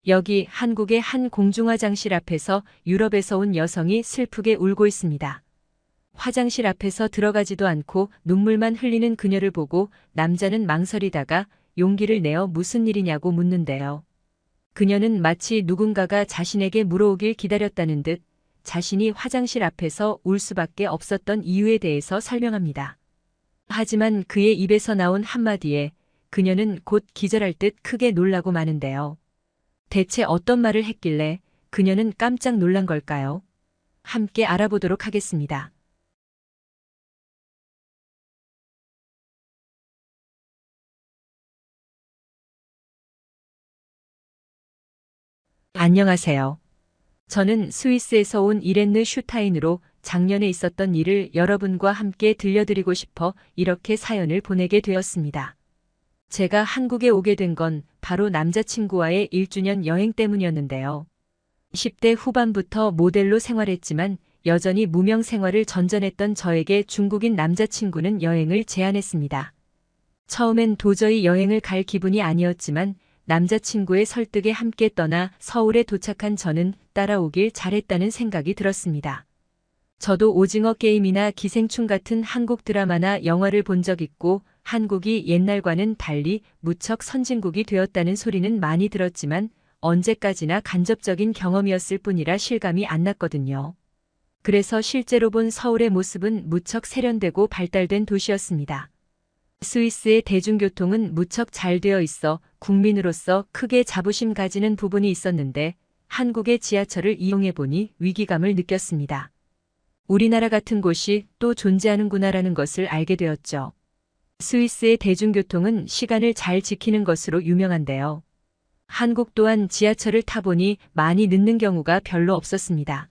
여기 한국의 한 공중화장실 앞에서 유럽에서 온 여성이 슬프게 울고 있습니다. 화장실 앞에서 들어가지도 않고 눈물만 흘리는 그녀를 보고 남자는 망설이다가 용기를 내어 무슨 일이냐고 묻는데요. 그녀는 마치 누군가가 자신에게 물어오길 기다렸다는 듯 자신이 화장실 앞에서 울 수밖에 없었던 이유에 대해서 설명합니다. 하지만 그의 입에서 나온 한마디에 그녀는 곧 기절할 듯 크게 놀라고 마는데요. 대체 어떤 말을 했길래 그녀는 깜짝 놀란 걸까요? 함께 알아보도록 하겠습니다. 안녕하세요. 저는 스위스에서 온 이렌느 슈타인으로 작년에 있었던 일을 여러분과 함께 들려드리고 싶어 이렇게 사연을 보내게 되었습니다. 제가 한국에 오게 된 건 바로 남자친구와의 1주년 여행 때문이었는데요. 10대 후반부터 모델로 생활했지만 여전히 무명 생활을 전전했던 저에게 중국인 남자친구는 여행을 제안했습니다. 처음엔 도저히 여행을 갈 기분이 아니었지만 남자친구의 설득에 함께 떠나 서울에 도착한 저는 따라오길 잘했다는 생각이 들었습니다. 저도 오징어 게임이나 기생충 같은 한국 드라마나 영화를 본 적 있고 한국이 옛날과는 달리 무척 선진국이 되었다는 소리는 많이 들었지만 언제까지나 간접적인 경험이었을 뿐이라 실감이 안 났거든요. 그래서 실제로 본 서울의 모습은 무척 세련되고 발달된 도시였습니다. 스위스의 대중교통은 무척 잘 되어 있어 국민으로서 크게 자부심 가지는 부분이 있었는데 한국의 지하철을 이용해보니 위기감을 느꼈습니다. 우리나라 같은 곳이 또 존재하는구나라는 것을 알게 되었죠. 스위스의 대중교통은 시간을 잘 지키는 것으로 유명한데요. 한국 또한 지하철을 타보니 많이 늦는 경우가 별로 없었습니다.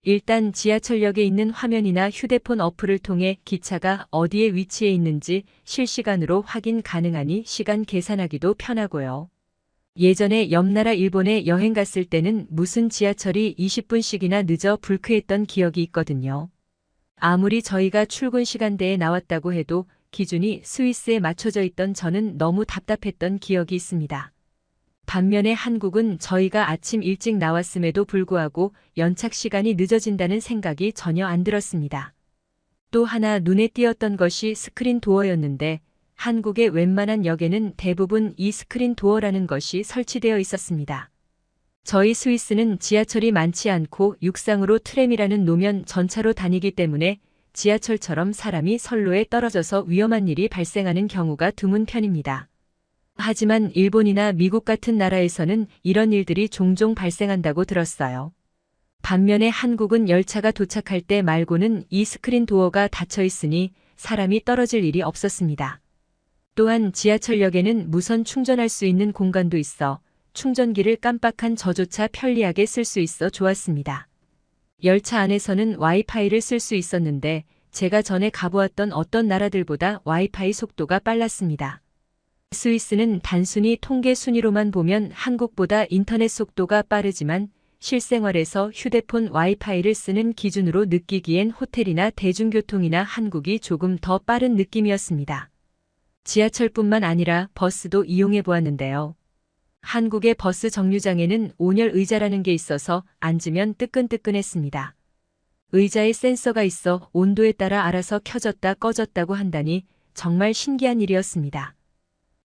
일단 지하철역에 있는 화면이나 휴대폰 어플을 통해 기차가 어디에 위치해 있는지 실시간으로 확인 가능하니 시간 계산하기도 편하고요. 예전에 옆나라 일본에 여행 갔을 때는 무슨 지하철이 20분씩이나 늦어 불쾌했던 기억이 있거든요. 아무리 저희가 출근 시간대에 나왔다고 해도 기준이 스위스에 맞춰져 있던 저는 너무 답답했던 기억이 있습니다. 반면에 한국은 저희가 아침 일찍 나왔음에도 불구하고 연착 시간이 늦어진다는 생각이 전혀 안 들었습니다. 또 하나 눈에 띄었던 것이 스크린 도어였는데 한국의 웬만한 역에는 대부분 이 스크린 도어라는 것이 설치되어 있었습니다. 저희 스위스는 지하철이 많지 않고 육상으로 트램이라는 노면 전차로 다니기 때문에 지하철처럼 사람이 선로에 떨어져서 위험한 일이 발생하는 경우가 드문 편입니다. 하지만 일본이나 미국 같은 나라에서는 이런 일들이 종종 발생한다고 들었어요. 반면에 한국은 열차가 도착할 때 말고는 이 스크린 도어가 닫혀 있으니 사람이 떨어질 일이 없었습니다. 또한 지하철역에는 무선 충전할 수 있는 공간도 있어 충전기를 깜빡한 저조차 편리하게 쓸 수 있어 좋았습니다. 열차 안에서는 와이파이를 쓸 수 있었는데 제가 전에 가보았던 어떤 나라들보다 와이파이 속도가 빨랐습니다. 스위스는 단순히 통계 순위로만 보면 한국보다 인터넷 속도가 빠르지만 실생활에서 휴대폰 와이파이를 쓰는 기준으로 느끼기엔 호텔이나 대중교통이나 한국이 조금 더 빠른 느낌이었습니다. 지하철뿐만 아니라 버스도 이용해 보았는데요. 한국의 버스 정류장에는 온열 의자라는 게 있어서 앉으면 뜨끈뜨끈했습니다. 의자에 센서가 있어 온도에 따라 알아서 켜졌다 꺼졌다고 한다니 정말 신기한 일이었습니다.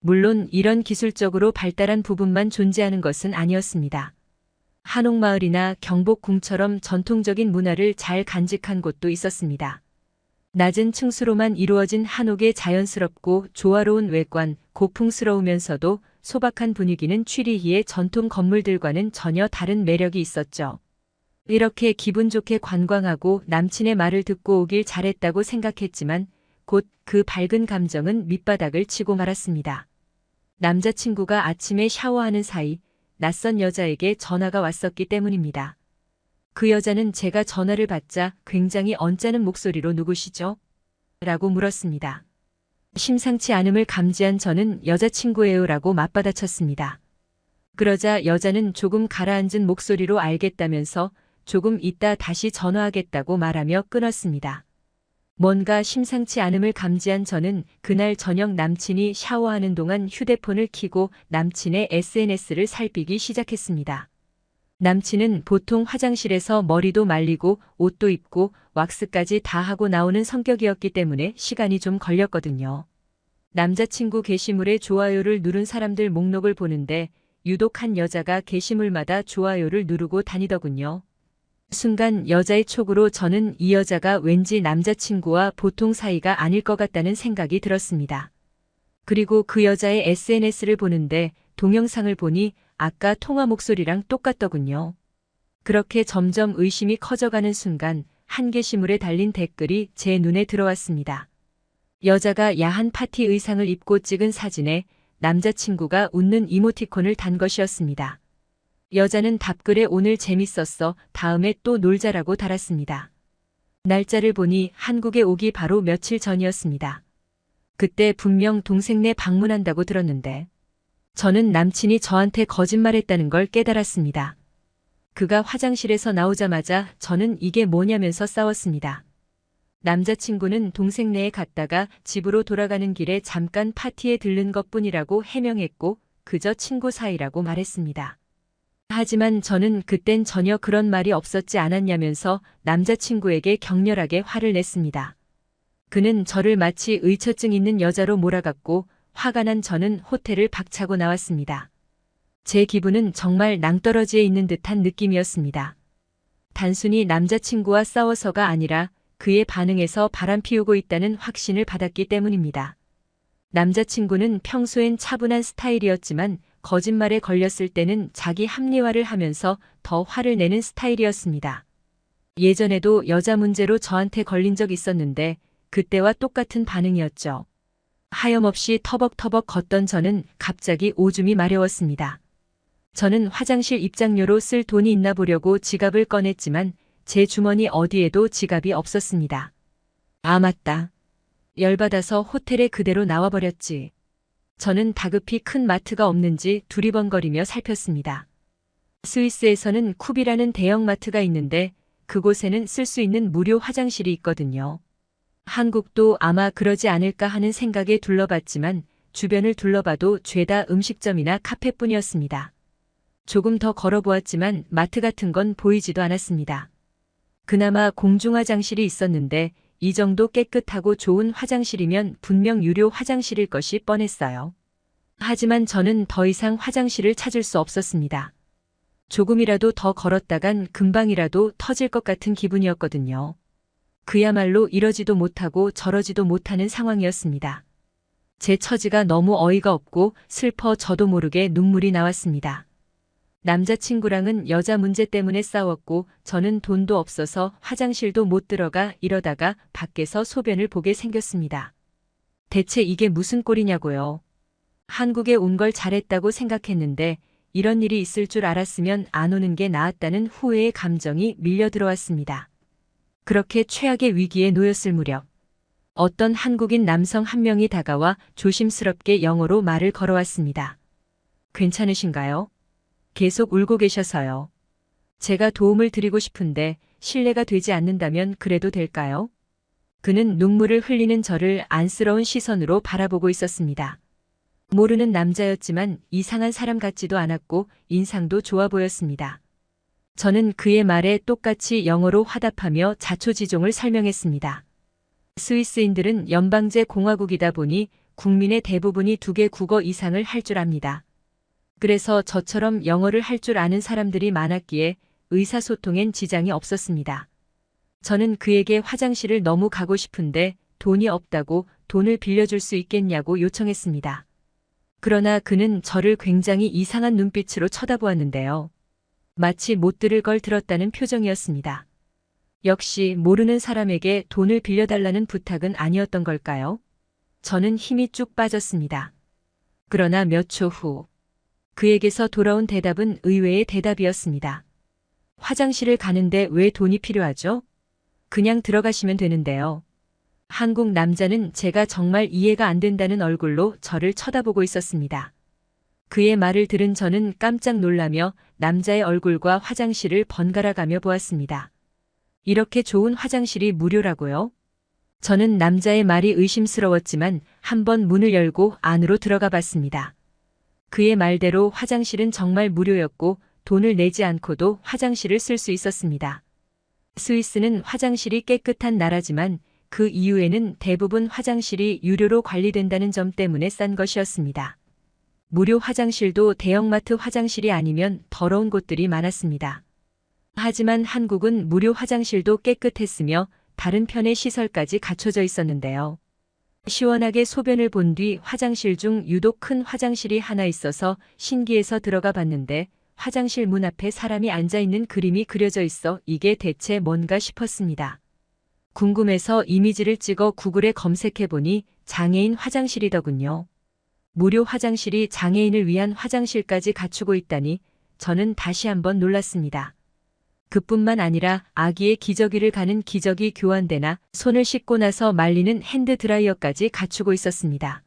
물론 이런 기술적으로 발달한 부분만 존재하는 것은 아니었습니다. 한옥마을이나 경복궁처럼 전통적인 문화를 잘 간직한 곳도 있었습니다. 낮은 층수로만 이루어진 한옥의 자연스럽고 조화로운 외관, 고풍스러우면서도 소박한 분위기는 취리히의 전통 건물들과는 전혀 다른 매력이 있었죠. 이렇게 기분 좋게 관광하고 남친의 말을 듣고 오길 잘했다고 생각했지만 곧 그 밝은 감정은 밑바닥을 치고 말았습니다. 남자친구가 아침에 샤워하는 사이 낯선 여자에게 전화가 왔었기 때문입니다. 그 여자는 제가 전화를 받자 굉장히 언짢은 목소리로 누구시죠? 라고 물었습니다. 심상치 않음을 감지한 저는 여자친구예요 라고 맞받아쳤습니다. 그러자 여자는 조금 가라앉은 목소리로 알겠다면서 조금 이따 다시 전화하겠다고 말하며 끊었습니다. 뭔가 심상치 않음을 감지한 저는 그날 저녁 남친이 샤워하는 동안 휴대폰을 켜고 남친의 SNS를 살피기 시작했습니다. 남친은 보통 화장실에서 머리도 말리고 옷도 입고 왁스까지 다 하고 나오는 성격이었기 때문에 시간이 좀 걸렸거든요. 남자친구 게시물에 좋아요를 누른 사람들 목록을 보는데 유독 한 여자가 게시물마다 좋아요를 누르고 다니더군요. 순간 여자의 촉으로 저는 이 여자가 왠지 남자친구와 보통 사이가 아닐 것 같다는 생각이 들었습니다. 그리고 그 여자의 SNS를 보는데 동영상을 보니 아까 통화 목소리랑 똑같더군요. 그렇게 점점 의심이 커져가는 순간 한 게시물에 달린 댓글이 제 눈에 들어왔습니다. 여자가 야한 파티 의상을 입고 찍은 사진에 남자친구가 웃는 이모티콘을 단 것이었습니다. 여자는 답글에 오늘 재밌었어. 다음에 또 놀자라고 달았습니다. 날짜를 보니 한국에 오기 바로 며칠 전이었습니다. 그때 분명 동생네 방문한다고 들었는데 저는 남친이 저한테 거짓말했다는 걸 깨달았습니다. 그가 화장실에서 나오자마자 저는 이게 뭐냐면서 싸웠습니다. 남자친구는 동생네에 갔다가 집으로 돌아가는 길에 잠깐 파티에 들른 것뿐이라고 해명했고 그저 친구 사이라고 말했습니다. 하지만 저는 그땐 전혀 그런 말이 없었지 않았냐면서 남자친구에게 격렬하게 화를 냈습니다. 그는 저를 마치 의처증 있는 여자로 몰아갔고 화가 난 저는 호텔을 박차고 나왔습니다. 제 기분은 정말 낭떠러지에 있는 듯한 느낌이었습니다. 단순히 남자친구와 싸워서가 아니라 그의 반응에서 바람 피우고 있다는 확신을 받았기 때문입니다. 남자친구는 평소엔 차분한 스타일이었지만 거짓말에 걸렸을 때는 자기 합리화를 하면서 더 화를 내는 스타일이었습니다. 예전에도 여자 문제로 저한테 걸린 적 있었는데 그때와 똑같은 반응이었죠. 하염없이 터벅터벅 걷던 저는 갑자기 오줌이 마려웠습니다. 저는 화장실 입장료로 쓸 돈이 있나 보려고 지갑을 꺼냈지만 제 주머니 어디에도 지갑이 없었습니다. 아, 맞다. 열받아서 호텔에 그대로 나와버렸지. 저는 다급히 큰 마트가 없는지 두리번거리며 살폈습니다. 스위스에서는 쿱이라는 대형마트가 있는데 그곳에는 쓸 수 있는 무료 화장실이 있거든요. 한국도 아마 그러지 않을까 하는 생각에 둘러봤지만 주변을 둘러봐도 죄다 음식점이나 카페뿐이었습니다. 조금 더 걸어보았지만 마트 같은 건 보이지도 않았습니다. 그나마 공중화장실이 있었는데 이 정도 깨끗하고 좋은 화장실이면 분명 유료 화장실일 것이 뻔했어요. 하지만 저는 더 이상 화장실을 찾을 수 없었습니다. 조금이라도 더 걸었다간 금방이라도 터질 것 같은 기분이었거든요. 그야말로 이러지도 못하고 저러지도 못하는 상황이었습니다. 제 처지가 너무 어이가 없고 슬퍼 저도 모르게 눈물이 나왔습니다. 남자친구랑은 여자 문제 때문에 싸웠고 저는 돈도 없어서 화장실도 못 들어가 이러다가 밖에서 소변을 보게 생겼습니다. 대체 이게 무슨 꼴이냐고요. 한국에 온 걸 잘했다고 생각했는데 이런 일이 있을 줄 알았으면 안 오는 게 나았다는 후회의 감정이 밀려 들어왔습니다. 그렇게 최악의 위기에 놓였을 무렵 어떤 한국인 남성 한 명이 다가와 조심스럽게 영어로 말을 걸어왔습니다. 괜찮으신가요? 계속 울고 계셔서요. 제가 도움을 드리고 싶은데 실례가 되지 않는다면 그래도 될까요? 그는 눈물을 흘리는 저를 안쓰러운 시선으로 바라보고 있었습니다. 모르는 남자였지만 이상한 사람 같지도 않았고 인상도 좋아 보였습니다. 저는 그의 말에 똑같이 영어로 화답하며 자초지종을 설명했습니다. 스위스인들은 연방제 공화국이다 보니 국민의 대부분이 2개 국어 이상을 할 줄 압니다. 그래서 저처럼 영어를 할 줄 아는 사람들이 많았기에 의사소통엔 지장이 없었습니다. 저는 그에게 화장실을 너무 가고 싶은데 돈이 없다고 돈을 빌려줄 수 있겠냐고 요청했습니다. 그러나 그는 저를 굉장히 이상한 눈빛으로 쳐다보았는데요. 마치 못 들을 걸 들었다는 표정이었습니다. 역시 모르는 사람에게 돈을 빌려달라는 부탁은 아니었던 걸까요? 저는 힘이 쭉 빠졌습니다. 그러나 몇 초 후 그에게서 돌아온 대답은 의외의 대답이었습니다. 화장실을 가는데 왜 돈이 필요하죠? 그냥 들어가시면 되는데요. 한국 남자는 제가 정말 이해가 안 된다는 얼굴로 저를 쳐다보고 있었습니다. 그의 말을 들은 저는 깜짝 놀라며 남자의 얼굴과 화장실을 번갈아 가며 보았습니다. 이렇게 좋은 화장실이 무료라고요? 저는 남자의 말이 의심스러웠지만 한번 문을 열고 안으로 들어가 봤습니다. 그의 말대로 화장실은 정말 무료였고 돈을 내지 않고도 화장실을 쓸 수 있었습니다. 스위스는 화장실이 깨끗한 나라지만 그 이유에는 대부분 화장실이 유료로 관리된다는 점 때문에 싼 것이었습니다. 무료 화장실도 대형마트 화장실이 아니면 더러운 곳들이 많았습니다. 하지만 한국은 무료 화장실도 깨끗했으며 다른 편의 시설까지 갖춰져 있었는데요. 시원하게 소변을 본 뒤 화장실 중 유독 큰 화장실이 하나 있어서 신기해서 들어가 봤는데 화장실 문 앞에 사람이 앉아 있는 그림이 그려져 있어 이게 대체 뭔가 싶었습니다. 궁금해서 이미지를 찍어 구글에 검색해 보니 장애인 화장실이더군요. 무료 화장실이 장애인을 위한 화장실까지 갖추고 있다니 저는 다시 한번 놀랐습니다. 그뿐만 아니라 아기의 기저귀를 가는 기저귀 교환대나 손을 씻고 나서 말리는 핸드드라이어까지 갖추고 있었습니다.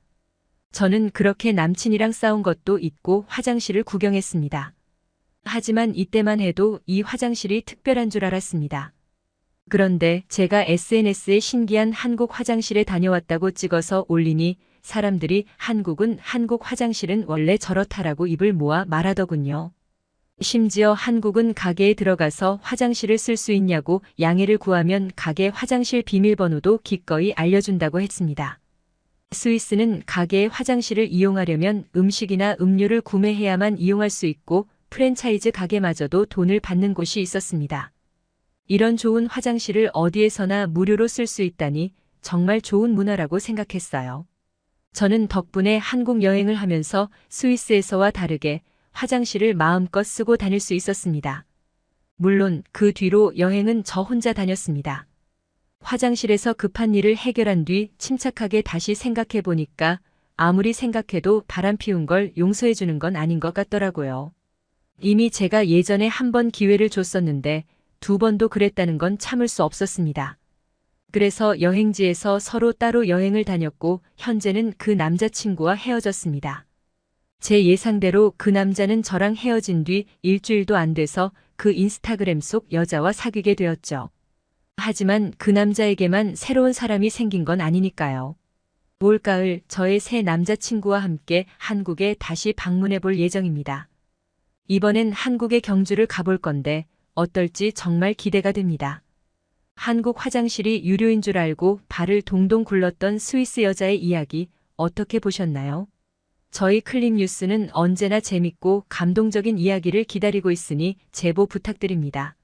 저는 그렇게 남친이랑 싸운 것도 잊고 화장실을 구경했습니다. 하지만 이때만 해도 이 화장실이 특별한 줄 알았습니다. 그런데 제가 SNS에 신기한 한국 화장실에 다녀왔다고 찍어서 올리니 사람들이 한국 화장실은 원래 저렇다라고 입을 모아 말하더군요. 심지어 한국은 가게에 들어가서 화장실을 쓸 수 있냐고 양해를 구하면 가게 화장실 비밀번호도 기꺼이 알려준다고 했습니다. 스위스는 가게의 화장실을 이용하려면 음식이나 음료를 구매해야만 이용할 수 있고 프랜차이즈 가게마저도 돈을 받는 곳이 있었습니다. 이런 좋은 화장실을 어디에서나 무료로 쓸 수 있다니 정말 좋은 문화라고 생각했어요. 저는 덕분에 한국 여행을 하면서 스위스에서와 다르게 화장실을 마음껏 쓰고 다닐 수 있었습니다. 물론 그 뒤로 여행은 저 혼자 다녔습니다. 화장실에서 급한 일을 해결한 뒤 침착하게 다시 생각해 보니까 아무리 생각해도 바람 피운 걸 용서해 주는 건 아닌 것 같더라고요. 이미 제가 예전에 한 번 기회를 줬었는데 두 번도 그랬다는 건 참을 수 없었습니다. 그래서 여행지에서 서로 따로 여행을 다녔고 현재는 그 남자친구와 헤어졌습니다. 제 예상대로 그 남자는 저랑 헤어진 뒤 일주일도 안 돼서 그 인스타그램 속 여자와 사귀게 되었죠. 하지만 그 남자에게만 새로운 사람이 생긴 건 아니니까요. 올가을 저의 새 남자친구와 함께 한국에 다시 방문해 볼 예정입니다. 이번엔 한국의 경주를 가볼 건데 어떨지 정말 기대가 됩니다. 한국 화장실이 유료인 줄 알고 발을 동동 굴렀던 스위스 여자의 이야기 어떻게 보셨나요? 저희 클립뉴스는 언제나 재밌고 감동적인 이야기를 기다리고 있으니 제보 부탁드립니다.